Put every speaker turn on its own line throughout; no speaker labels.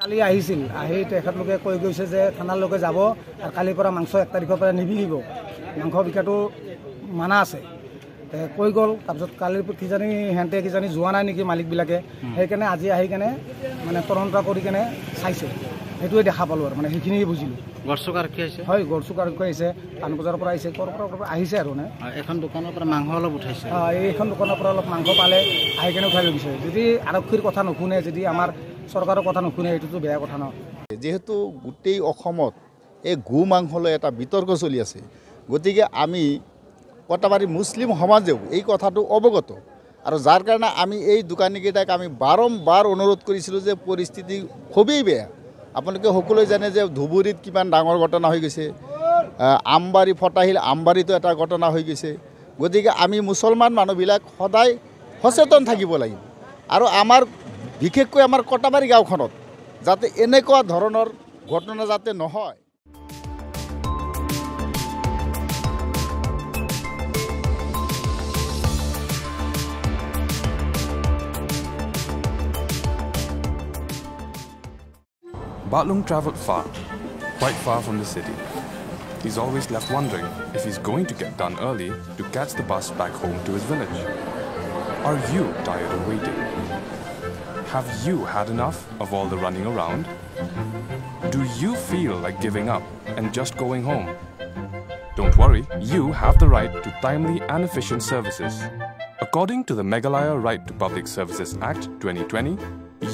কালি আহিছিল আহি তেখেতলোকে কৈ গৈছে যে থানালৈকে যাব আৰু কালিৰ পৰা মাংস 1 তাৰিখৰ পৰা নিবিকিব মাংস বিকাটো মানা আছে কৈ গ'ল তাৰপিছত কালিৰ কিজানি হেঁতে কিজানি যোৱা নাই নেকি মালিকবিলাকে সেইকাৰণে আজি আহি কেনে মানে তদন্ত কৰি কেনে চাইছে সেইটোৱে দেখা পালোঁ আৰু মানে সেইখিনিয়ে বুজিলোঁ
গড়চুকাৰ কি আছে
হয় গড়চুকাৰ আহিছে পাণবজাৰৰ পৰা আহিছে ক'ৰ পৰা আহিছে আৰু নে
এখন দোকানৰ পৰা মাংস অলপ উঠাইছে
এইখন দোকানৰ পৰা অলপ মাংস পালে আহি কেনে উঠাই লৈ গৈছে যদি আৰক্ষীৰ কথা নুশুনে যদি আমাৰ চৰকাৰৰ কথা নুশুনে এইটোতো বেয়া কথা ন
যেহেতু গোটেই অসমত এই গো মাংসলৈ এটা বিতৰ্ক চলি আছে গতিকে আমি কটাবাৰী মুছলিম সমাজেও এই কথাটো অৱগত আৰু যাৰ কাৰণে আমি এই দোকানীকেইটাক আমি বাৰম্বাৰ অনুৰোধ কৰিছিলোঁ যে পৰিস্থিতি খুবেই বেয়া আপোনালোকে সকলোৱে জানে যে ধুবুৰীত কিমান ডাঙৰ ঘটনা হৈ গৈছে আমবাৰী ফটাহিল আমবাৰীতো এটা ঘটনা হৈ গৈছে গতিকে আমি মুছলমান মানুহবিলাক সদায় সচেতন থাকিব লাগিব আৰু আমাৰ বিশেষকৈ আমাৰ কটাবাৰী গাঁওখনত যাতে এনেকুৱা ধৰণৰ ঘটনা যাতে নহয়
Batlung traveled far, quite far from the city. He's always left wondering if he's going to get done early to catch the bus back home to his village. Are you tired of waiting? Have you had enough of all the running around? Do you feel like giving up and just going home? Don't worry, you have the right to timely and efficient services. According to the Meghalaya Right to Public Services Act 2020,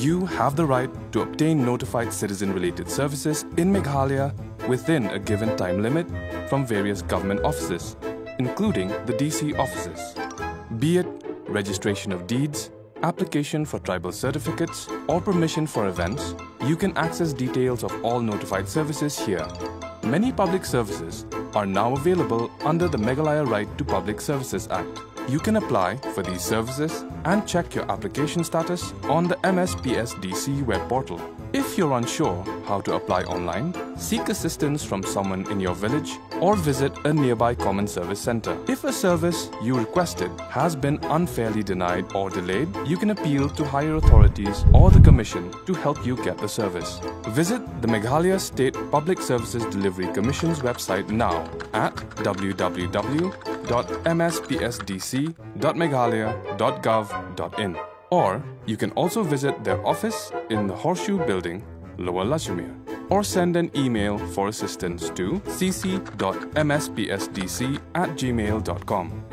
you have the right to obtain notified citizen-related services in Meghalaya within a given time limit from various government offices, including the DC offices. Be it registration of deeds, application for tribal certificates, or permission for events, you can access details of all notified services here. Many public services are now available under the Meghalaya Right to Public Services Act. You can apply for these services and check your application status on the MSPSDC web portal. If you're unsure how to apply online, seek assistance from someone in your village or visit a nearby common service center. If a service you requested has been unfairly denied or delayed, you can appeal to higher authorities or the Commission to help you get the service. Visit the Meghalaya State Public Services Delivery Commission's website now at www.mspsdc.meghalaya.gov.in. Or you can also visit their office in the Horseshoe Building, Lower Lashmere, or send an email for assistance to cc.mspsdc@gmail.com.